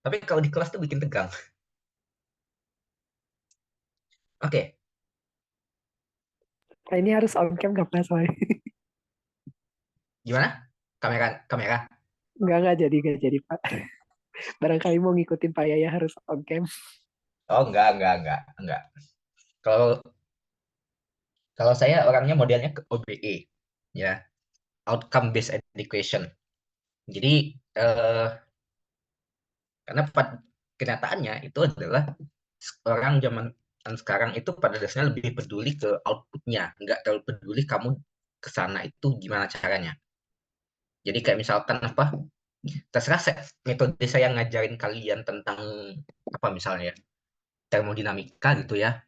Tapi kalau di kelas tuh bikin tegang. Oke, Nah, ini harus on cam nggak Pak? Soalnya gimana? Kamera, kamera. nggak jadi Pak. Barangkali mau ngikutin Pak Yaya harus on cam. Oh, enggak. Kalau kalau saya orangnya modelnya ke OBE, ya, outcome based education. Jadi eh, karena kenyataannya itu adalah orang zaman sekarang itu pada dasarnya lebih peduli ke outputnya, nggak terlalu peduli kamu ke sana itu gimana caranya. Jadi kayak misalkan apa, terserah metode saya ngajarin kalian tentang apa misalnya ya, termodinamika gitu ya.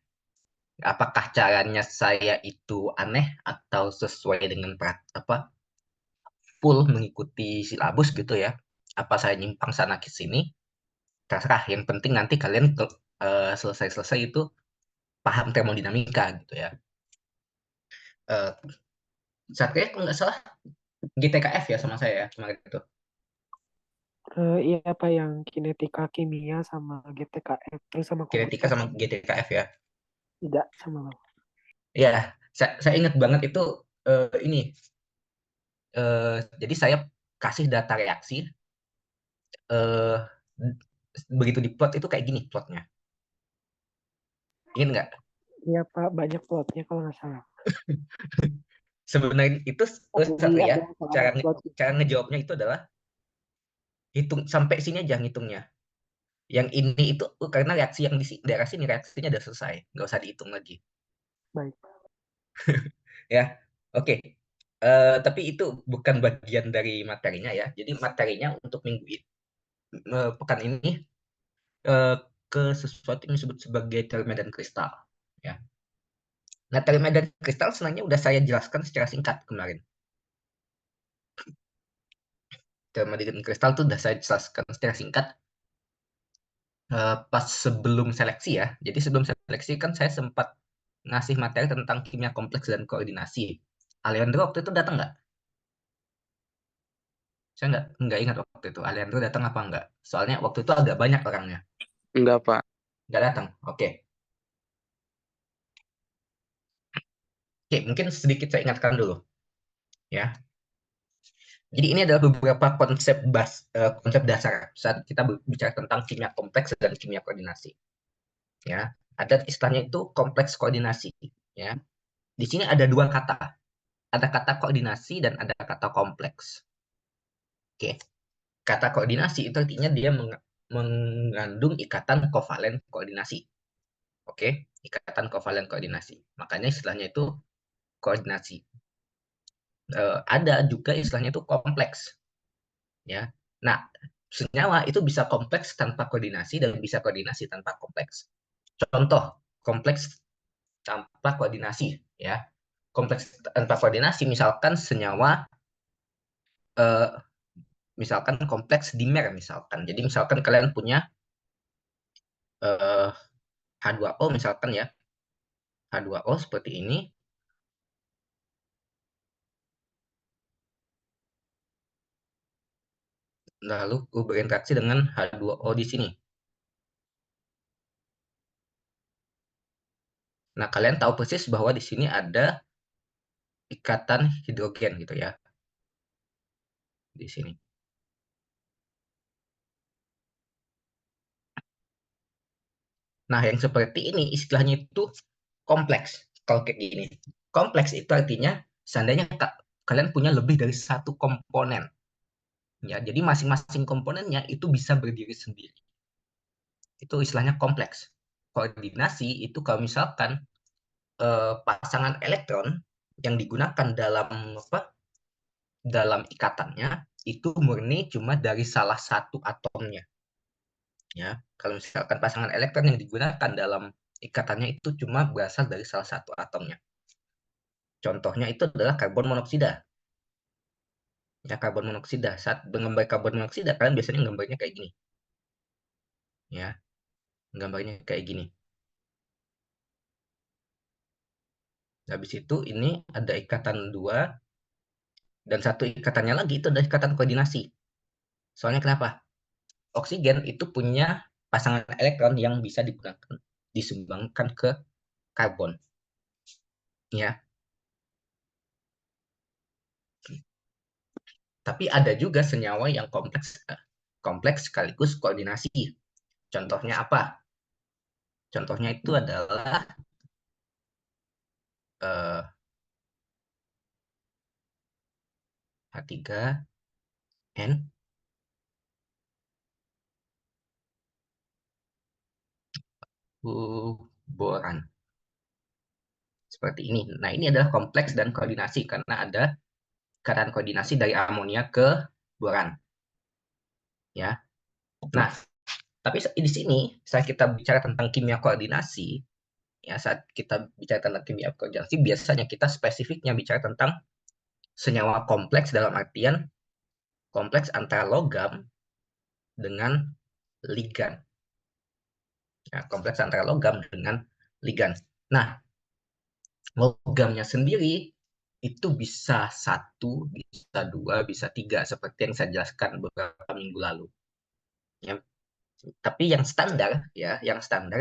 Apakah caranya saya itu aneh atau sesuai dengan apa full mengikuti silabus gitu ya? Apa saya nyimpang sana ke sini? Terserah. Yang penting nanti kalian selesai-selesai itu paham termodinamika gitu ya. Eh, Satria kalau nggak salah GTKF ya sama saya ya kemarin itu. Iya Pak yang kinetika kimia sama GTKF terus sama Kinetika komputer. sama GTKF ya. Tidak sama Bang. Ya, saya ingat banget itu ini. Jadi saya kasih data reaksi. eh Begitu diplot itu kayak gini plotnya. Ingin nggak? Iya Pak banyak plotnya kalau nggak salah. Sebenarnya itu Oh satu iya ya. yang salah Cara plot. cara ngejawabnya itu adalah hitung sampai sini aja ngitungnya. Yang ini itu karena reaksi yang di daerah sini reaksinya udah selesai, nggak usah dihitung lagi. Baik. Ya, oke. Tapi itu bukan bagian dari materinya ya. Jadi materinya untuk minggu ini, pekan ini eh, ke sesuatu yang disebut sebagai teori medan kristal. Ya. Nah, teori medan kristal sebenarnya udah saya jelaskan secara singkat kemarin. Teori medan kristal itu udah saya jelaskan secara singkat pas sebelum seleksi ya. Jadi sebelum seleksi kan saya sempat ngasih materi tentang kimia kompleks dan koordinasi. Alejandro waktu itu datang nggak? Saya nggak ingat waktu itu. Alejandro datang apa nggak? Soalnya waktu itu agak banyak orangnya. Enggak, Pak. Nggak datang. Oke. Oke, mungkin sedikit saya ingatkan dulu. Ya. Jadi ini adalah beberapa konsep dasar saat kita bicara tentang kimia kompleks dan kimia koordinasi. Ya. Ada istilahnya itu kompleks koordinasi. Ya. Di sini ada dua kata. Ada kata koordinasi dan ada kata kompleks. Oke. Kata koordinasi itu artinya dia mengandung ikatan kovalen koordinasi. Oke, ikatan kovalen koordinasi. Makanya istilahnya itu koordinasi. Ada juga istilahnya itu kompleks, ya. Nah, senyawa itu bisa kompleks tanpa koordinasi dan bisa koordinasi tanpa kompleks. Contoh kompleks tanpa koordinasi, ya. Kompleks tanpa koordinasi misalkan senyawa eh, misalkan kompleks dimer misalkan. Jadi misalkan kalian punya eh, H2O misalkan ya, H2O seperti ini. Lalu berinteraksi dengan H2O di sini. Nah, kalian tahu persis bahwa di sini ada ikatan hidrogen gitu ya, di sini. Nah, yang seperti ini istilahnya itu kompleks. Kalau kayak gini. Kompleks itu artinya seandainya kalian punya lebih dari satu komponen. Ya, jadi masing-masing komponennya itu bisa berdiri sendiri. Itu istilahnya kompleks. Koordinasi itu kalau misalkan pasangan elektron yang digunakan dalam apa? Dalam ikatannya itu murni cuma dari salah satu atomnya. Ya, kalau misalkan pasangan elektron yang digunakan dalam ikatannya itu cuma berasal dari salah satu atomnya. Contohnya itu adalah karbon monoksida. Ya, karbon monoksida. Saat menggambar karbon monoksida, kalian biasanya gambarnya kayak gini. Ya, gambarnya kayak gini. Habis itu ini ada ikatan dua dan satu ikatannya lagi itu adalah ikatan koordinasi. Soalnya kenapa? oksigen itu punya pasangan elektron yang bisa digunakan disumbangkan ke karbon, ya. Tapi ada juga senyawa yang kompleks sekaligus koordinasi. Contohnya apa? Contohnya itu adalah H3N boran. Seperti ini. Nah, ini adalah kompleks dan koordinasi karena ada ikatan koordinasi dari amonia ke boran. Ya. Nah, tapi di sini saat kita bicara tentang kimia koordinasi, ya saat kita bicara tentang kimia koordinasi, biasanya kita spesifiknya bicara tentang senyawa kompleks dalam artian kompleks antara logam dengan ligan. Ya, kompleks antara logam dengan ligan. Nah, logamnya sendiri itu bisa satu, bisa dua, bisa tiga, seperti yang saya jelaskan beberapa minggu lalu. Ya, tapi yang standar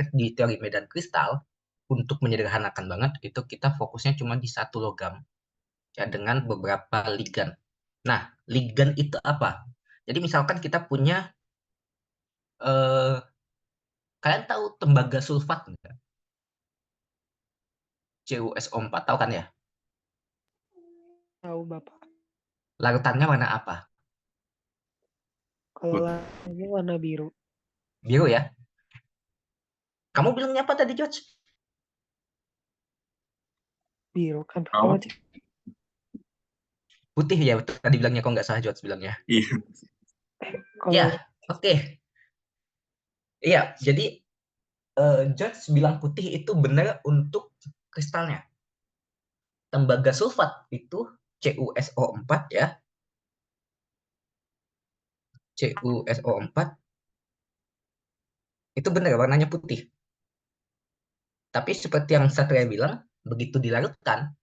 di teori medan kristal untuk menyederhanakan banget itu kita fokusnya cuma di satu logam, ya dengan beberapa ligan. Nah, ligan itu apa? Jadi misalkan kita punya kalian tahu tembaga sulfat nggak? CuSO4 tahu kan ya? Tahu Bapak. Larutannya warna apa? Kalau lainnya warna biru. Biru ya. Kamu bilangnya apa tadi, George? Biru kan Tahu? kalau Putih ya, tadi bilangnya kok nggak salah George bilangnya. Iya. kalau Ya, oke. Iya, jadi George bilang putih itu benar untuk kristalnya. Tembaga sulfat itu CuSO4 ya. CuSO4 itu benar warnanya putih. Tapi seperti yang Satria bilang, begitu dilarutkan,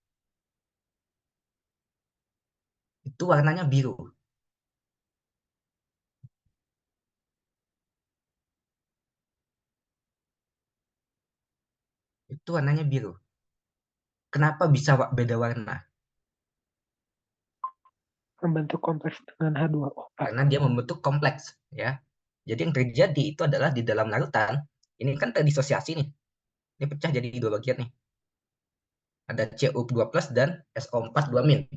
itu warnanya biru. Itu warnanya biru. Kenapa bisa beda warna? membentuk kompleks dengan H2O, Pak. Karena dia membentuk kompleks, ya. Jadi yang terjadi itu adalah di dalam larutan, ini kan terdisosiasi nih. Ini pecah jadi dua bagian nih. Ada Cu2+ dan SO4 2-.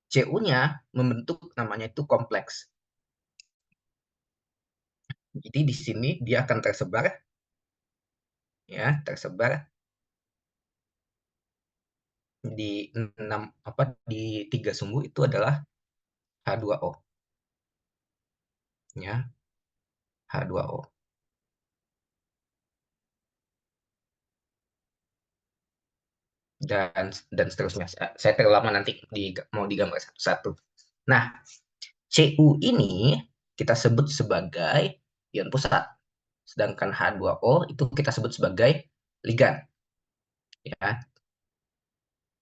Cu-nya membentuk namanya itu kompleks. Jadi di sini dia akan tersebar, ya, tersebar di 3 sumbu itu adalah H2O, ya, H2O. Dan seterusnya. Saya terlalu lama nanti mau digambar satu-satu. Nah, Cu ini kita sebut sebagai ion pusat, sedangkan H2O itu kita sebut sebagai ligan, ya,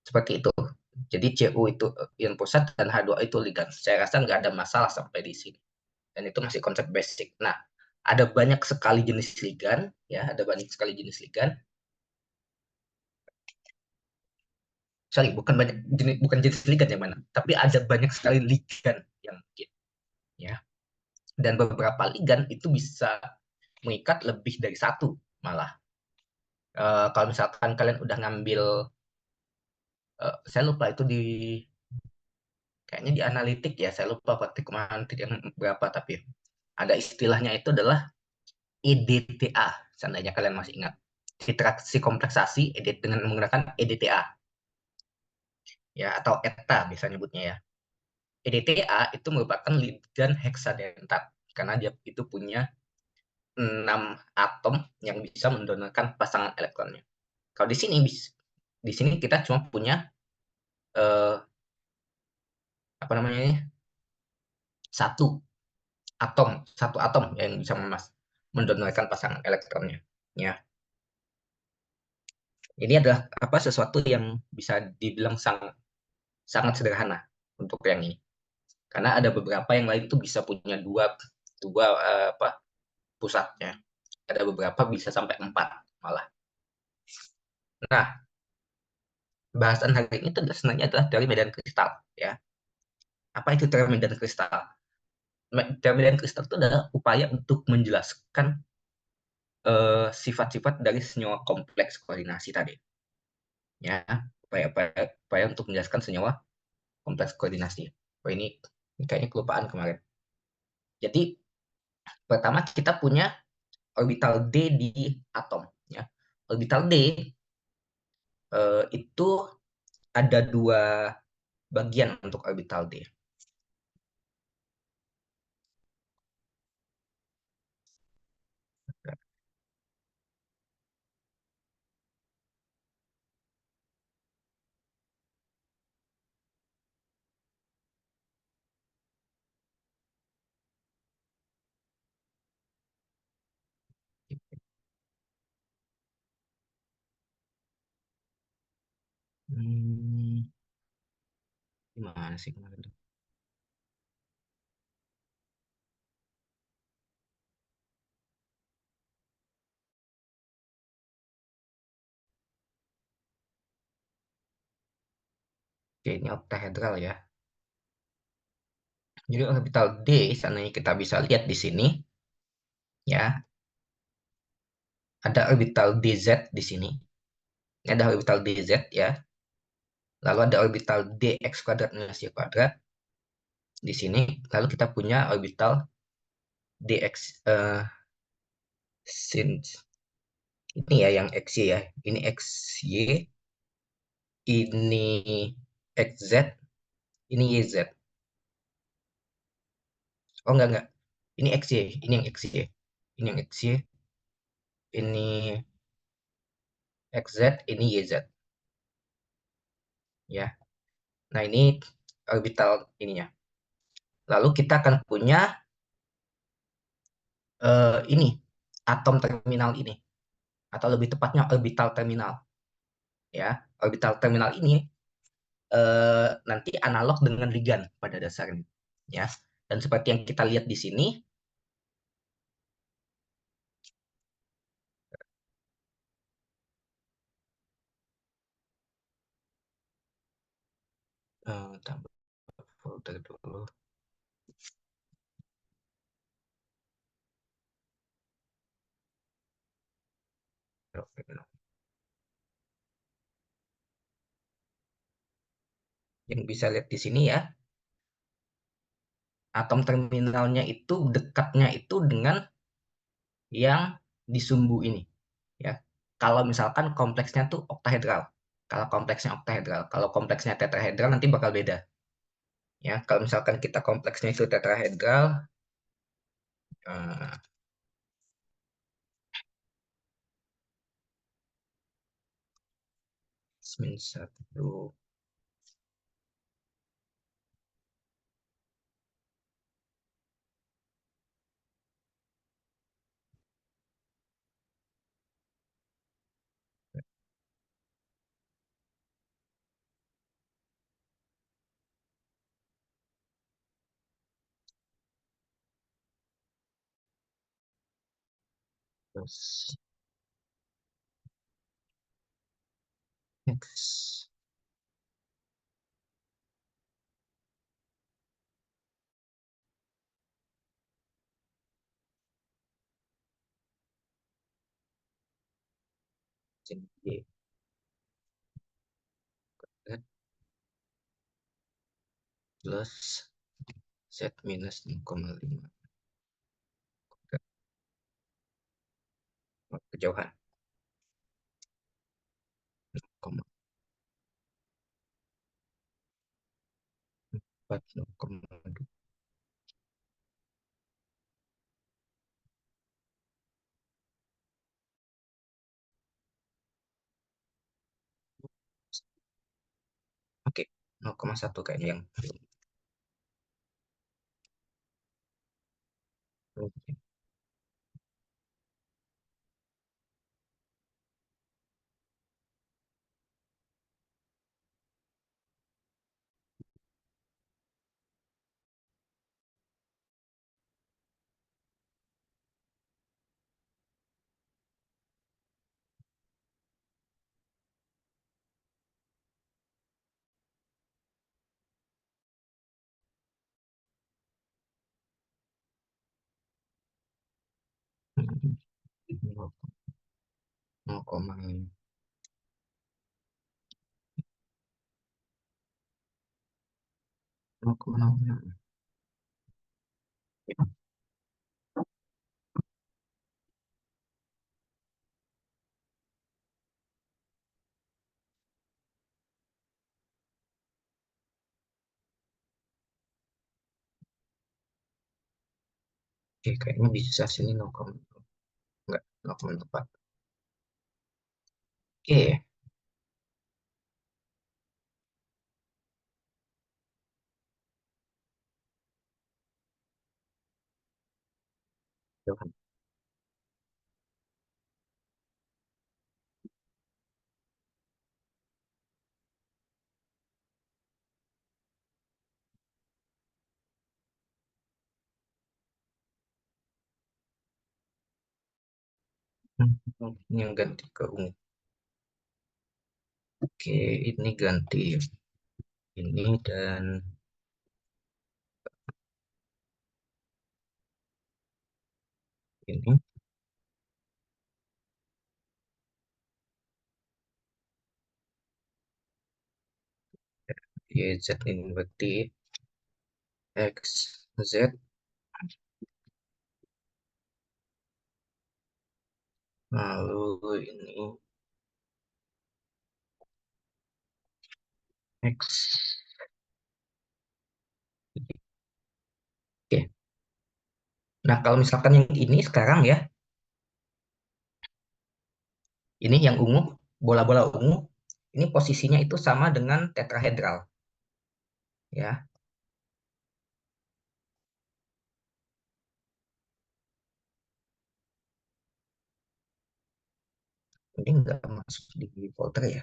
seperti itu. Jadi Cu itu ion pusat dan H2O itu ligan. Saya rasa nggak ada masalah sampai di sini. Dan itu masih konsep basic. Nah, ada banyak sekali jenis ligan, ya, ada banyak sekali jenis ligan. Sorry, bukan jenis ligan yang mana, tapi ada banyak sekali ligan yang mungkin, ya. Dan beberapa ligan itu bisa mengikat lebih dari satu malah. Kalau misalkan kalian udah ngambil, saya lupa itu kayaknya di analitik ya, saya lupa praktikum analitik yang berapa, tapi ada istilahnya itu adalah EDTA, seandainya kalian masih ingat. Interaksi kompleksasi dengan menggunakan EDTA, ya, atau ETA biasa nyebutnya ya. EDTA itu merupakan ligan heksadentat karena dia itu punya 6 atom yang bisa mendonorkan pasangan elektronnya. Kalau di sini kita cuma punya eh, apa namanya ini, satu atom yang bisa mendonorkan pasangan elektronnya. Ya, ini adalah sesuatu yang bisa dibilang sangat sederhana untuk yang ini. Karena ada beberapa yang lain itu bisa punya dua pusatnya. Ada beberapa bisa sampai 4 malah. Nah, bahasan hari ini tuh sebenarnya adalah dari medan kristal ya. Apa itu teori medan kristal? Teori medan kristal itu adalah upaya untuk menjelaskan sifat-sifat dari senyawa kompleks koordinasi tadi. Ya, upaya untuk menjelaskan senyawa kompleks koordinasi. Oh, ini kayaknya kelupaan kemarin. Jadi pertama kita punya orbital D di atom. Ya. Orbital D itu ada dua bagian untuk orbital D. Hmm, gimana sih kemarin? Oke, ini octahedral ya. Jadi orbital D, seandainya kita bisa lihat di sini, ya, ada orbital DZ di sini. Ini ada orbital DZ ya. Lalu ada orbital dx kuadrat minus y kuadrat di sini. Lalu kita punya orbital dx sin ini ya yang xy ya. Ini xy, ini xz, ini yz. Oh enggak. Ini xy, ini yang xy. Ini yang xy, ini xz, ini yz ya. Nah, ini orbital ininya. Lalu kita akan punya ini atom terminal ini atau lebih tepatnya orbital terminal ya. Orbital terminal ini nanti analog dengan ligan pada dasarnya ya. Dan seperti yang kita lihat di sini tambah folder dulu. Yang bisa lihat di sini ya, atom terminalnya itu dekatnya itu dengan yang di sumbu ini ya. Kalau misalkan kompleksnya tuh oktahedral. Kalau kompleksnya oktahedral, kalau kompleksnya tetrahedral nanti bakal beda. Ya, kalau misalkan kita kompleksnya itu tetrahedral, eh, min satu, plus X, Y, Z plus Z minus 0,5 kejauhan 0,4, 0,2. Oke, 0,1 kayaknya yang 0, 0,06. Oke, kayaknya bisa sini 0, enggak 0,4. Oke, ini yang ganti ke ungu. Oke, ini ganti ini dan ini. YZ ini berarti X, Z, lalu ini X. Oke. Nah, kalau misalkan yang ini sekarang ya, ini yang ungu, bola-bola ungu, ini posisinya itu sama dengan tetrahedral, ya. Ini nggak masuk di folder ya.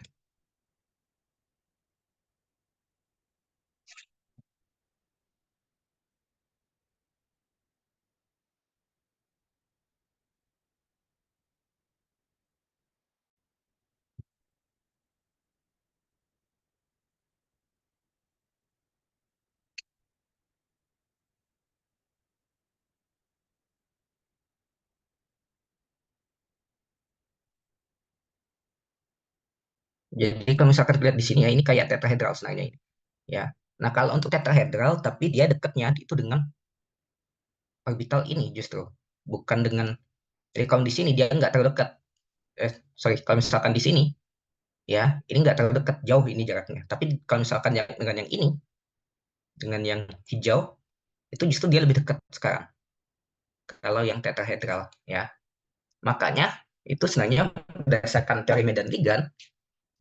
Jadi kalau misalkan lihat di sini ya, ini kayak tetrahedral sebenarnya ini, ya. Nah, kalau untuk tetrahedral, tapi dia dekatnya itu dengan orbital ini justru, bukan dengan. Jadi kalau di sini dia nggak terlalu dekat. Sorry, kalau misalkan di sini, ya, ini nggak terlalu dekat, jauh ini jaraknya. Tapi kalau misalkan yang dengan yang ini, dengan yang hijau, itu justru dia lebih dekat sekarang. Kalau yang tetrahedral, ya. Makanya itu sebenarnya berdasarkan teori Medan Ligan,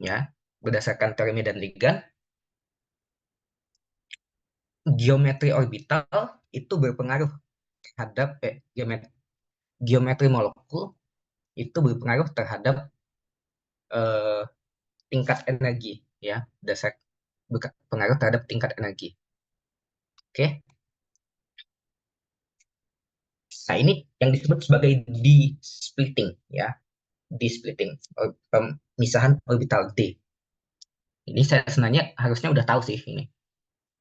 ya, berdasarkan teori Medan Ligan, geometri orbital itu berpengaruh terhadap geometri molekul itu berpengaruh terhadap eh, tingkat energi, ya, dasar berpengaruh terhadap tingkat energi. Oke. Nah, ini yang disebut sebagai d-splitting, ya, d-splitting, pemisahan orbital D. Ini saya sebenarnya harusnya udah tahu sih ini.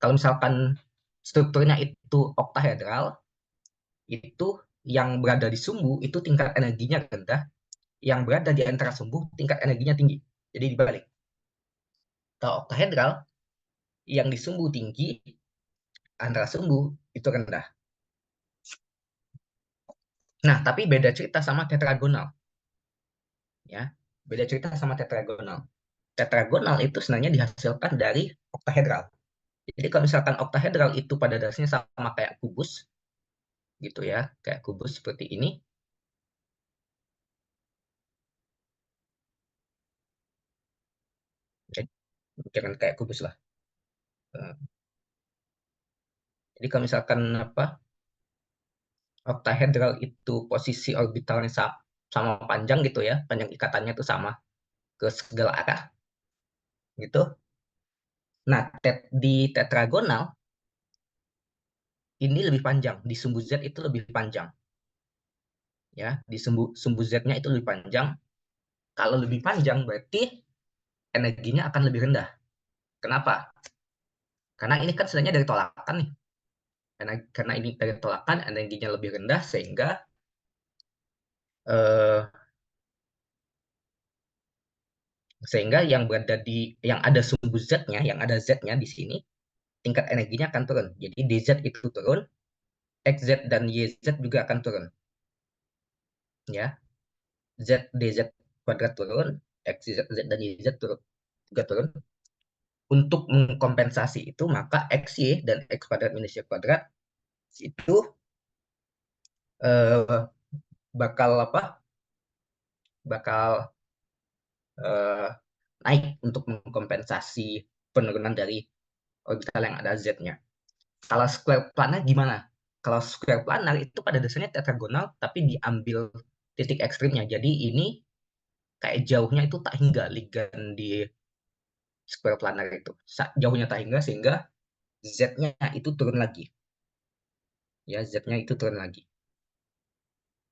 Kalau misalkan strukturnya itu oktahedral, itu yang berada di sumbu itu tingkat energinya rendah, yang berada di antara sumbu tingkat energinya tinggi. Jadi dibalik. Kalau oktahedral, yang di sumbu tinggi, antara sumbu itu rendah. Nah, tapi beda cerita sama tetragonal, ya. Beda cerita sama tetragonal. Tetragonal itu sebenarnya dihasilkan dari oktahedral. Jadi kalau misalkan oktahedral itu pada dasarnya sama kayak kubus, gitu ya, kayak kubus seperti ini, jadi kayak kubus lah. Eh, Jadi kalau misalkan apa, oktahedral itu posisi orbitalnya sama panjang gitu ya, panjang ikatannya itu sama ke segala arah gitu. Nah, di tetragonal ini lebih panjang, di sumbu Z itu lebih panjang, ya, di sumbu Z-nya itu lebih panjang. Kalau lebih panjang berarti energinya akan lebih rendah. Kenapa? Karena ini kan sebenarnya dari tolakan nih. Karena ini dari tolakan energinya lebih rendah sehingga Eh, sehingga yang ada sumbu Z-nya, yang ada Z-nya di sini, tingkat energinya akan turun. Jadi DZ itu turun, XZ dan YZ juga akan turun. Ya, Z DZ kuadrat turun, XZ dan YZ turun, juga turun. Untuk mengkompensasi itu, maka XY dan X kuadrat minus Y kuadrat itu eh, bakal apa? Bakal eh, naik untuk mengkompensasi penurunan dari orbital yang ada Z-nya. Kalau square planar gimana? Kalau square planar itu pada dasarnya tetragonal, tapi diambil titik ekstrimnya. Jadi ini kayak jauhnya itu tak hingga ligan di square planar itu. Jauhnya tak hingga sehingga Z-nya itu turun lagi. Ya, Z-nya itu turun lagi.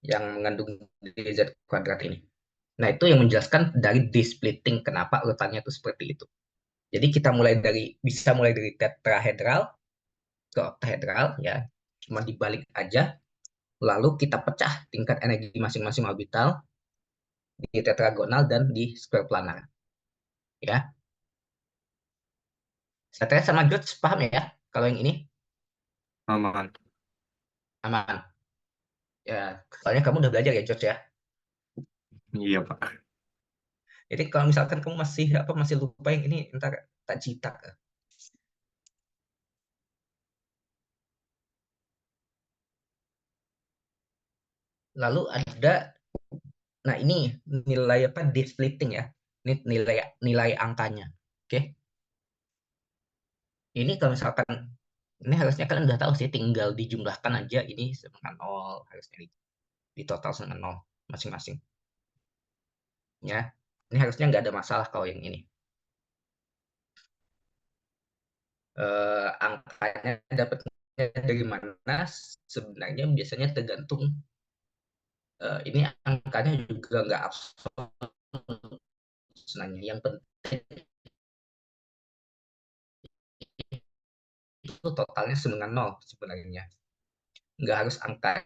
Yang mengandung dz kuadrat ini. Nah, itu yang menjelaskan dari D-splitting kenapa urutannya itu seperti itu. Jadi kita bisa mulai dari tetrahedral ke oktahedral ya. Cuma dibalik aja. Lalu kita pecah tingkat energi masing-masing orbital di tetragonal dan di square planar. Ya, saya sama George paham ya kalau yang ini Aman. aman. Ya, soalnya kamu udah belajar ya George ya. Iya, Pak. Jadi kalau misalkan kamu masih lupa yang ini, ntar tak cita. Lalu nah ini nilai apa splitting ya. Ini nilai nilai angkanya. Oke. Ini kalau misalkan ini harusnya kalian udah tahu sih, tinggal dijumlahkan aja ini sama nol, harusnya di total sama nol masing-masing. Ya, ini harusnya nggak ada masalah kalau yang ini. Angkanya dapatnya dari mana sebenarnya biasanya tergantung, ini angkanya juga nggak absolut sebenarnya. Yang penting itu totalnya dengan nol sebenarnya. Nggak harus angka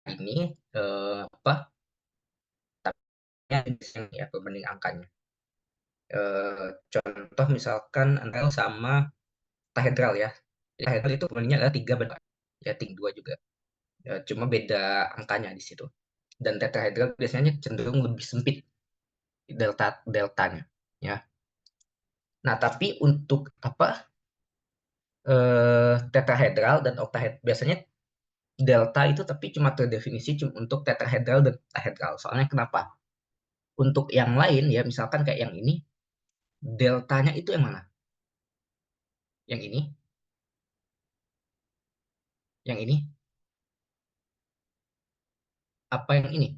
ini apa ya perbanding angkanya. Contoh misalkan antel sama tahedral ya. Tahedral itu perbandingnya adalah 3 banding ya, tinggi 2 juga. Cuma beda angkanya di situ. Dan tetrahedral biasanya cenderung lebih sempit deltanya ya. Nah, tapi untuk apa tetrahedral dan oktahedral biasanya delta itu tapi cuma terdefinisi cuma untuk tetrahedral dan oktahedral. Soalnya kenapa? Untuk yang lain ya, misalkan kayak yang ini, deltanya itu yang mana? Yang ini? Yang ini? Apa yang ini?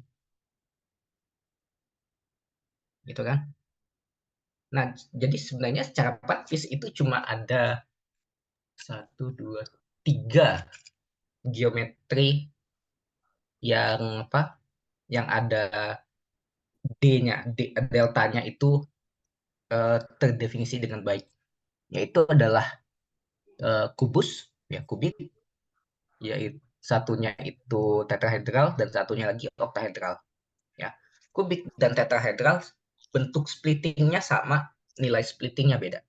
Gitu kan? Nah, jadi sebenarnya secara praktis itu cuma ada satu, dua, tiga geometri yang apa? Yang ada D-nya, deltanya itu terdefinisi dengan baik. Yaitu adalah kubus, ya kubik, yaitu satunya itu tetrahedral dan satunya lagi oktahedral. Ya, kubik dan tetrahedral bentuk splittingnya sama, nilai splittingnya beda.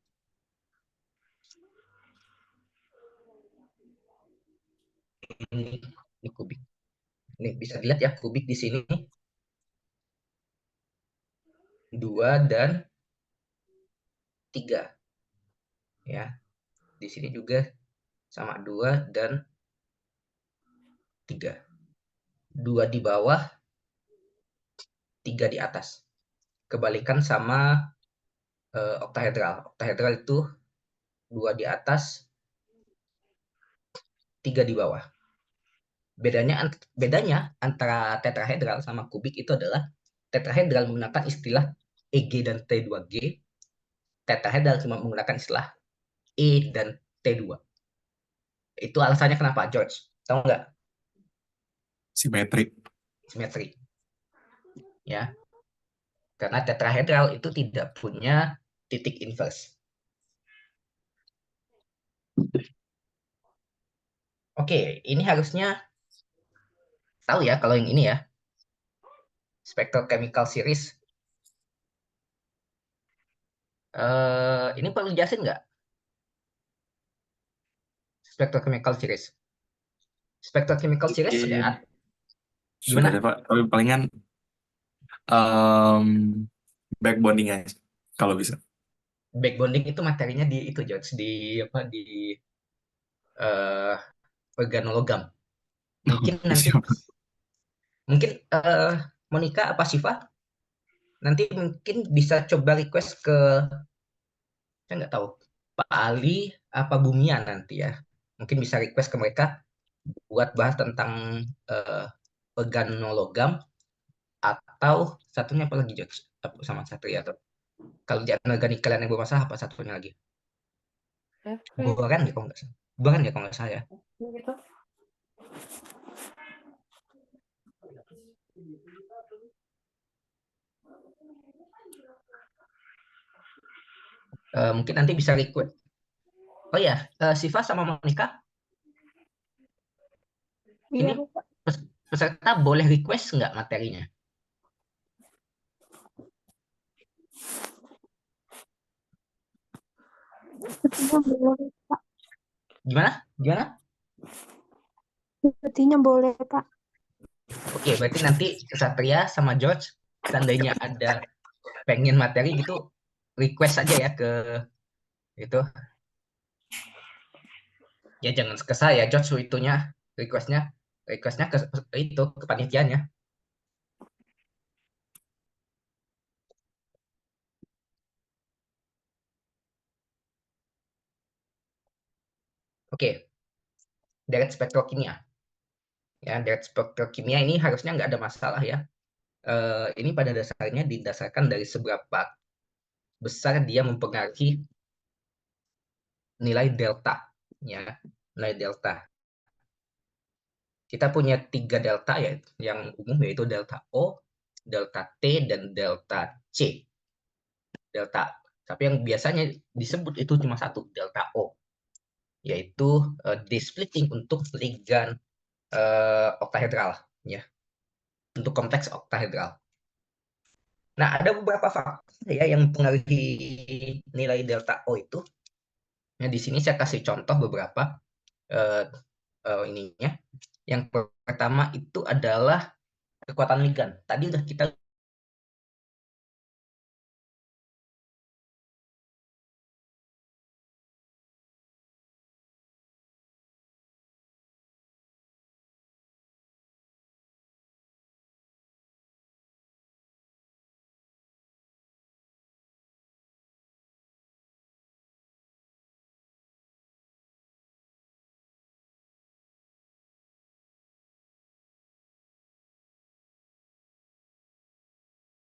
Ini kubik. Ini bisa dilihat ya, kubik di sini 2 dan 3. Ya, di sini juga sama 2 dan 3. 2 di bawah, 3 di atas. Kebalikan sama oktahedral. Oktahedral itu 2 di atas, 3 di bawah. Bedanya antara tetrahedral sama kubik itu adalah tetrahedral menggunakan istilah EG dan T2G, tetrahedral cuma menggunakan istilah E dan T2. Itu alasannya kenapa, George? Tahu nggak? Simetrik. Simetri. Ya, karena tetrahedral itu tidak punya titik inverse. Oke, ini harusnya tahu ya kalau yang ini ya. spectrochemical series. Ini perlu jelasin nggak? Spectrochemical series. Spectrochemical series sudah. Sudah Gimana? deh, Pak. Tapi palingan back bonding aja kalau bisa. Back bonding itu materinya di itu George, di apa di eh organologam. Mungkin nanti Siap. Monica apa Siva nanti mungkin bisa coba request ke, saya nggak tahu, Pak Ali apa Bumia nanti ya. Mungkin bisa request ke mereka buat bahas tentang organologam, atau satunya apa lagi George? Sama satu ya, atau kalau di anorganik kalian yang bermasalah apa satunya lagi? Boran ya kalau nggak salah. Boran ya kalau nggak salah ya. Gitu. Mungkin nanti bisa request. Oh ya, Siva sama Monica, Iya, ini peserta boleh request nggak materinya? sepertinya boleh, Pak. Gimana? Gimana? Sepertinya boleh, Pak. Oke, berarti nanti Satria sama George, seandainya ada pengen materi gitu, request aja ya ke itu. Ya jangan ke saya, George itunya requestnya ke itu ke panitianya. Oke, direct spektrokimia. Ya, direct spektrokimia ini harusnya nggak ada masalah ya. Ini pada dasarnya didasarkan dari seberapa besar dia mempengaruhi nilai delta, ya, nilai delta. Kita punya 3 delta ya, yang umum yaitu delta O, delta T, dan delta C. Delta, tapi yang biasanya disebut itu cuma satu, delta O, yaitu desplitting untuk ligan oktahedral, ya, untuk kompleks oktahedral. Nah, ada beberapa faktor ya yang mempengaruhi nilai delta O itu. Nah, di sini saya kasih contoh beberapa ininya. Yang pertama itu adalah kekuatan ligan. Tadi udah kita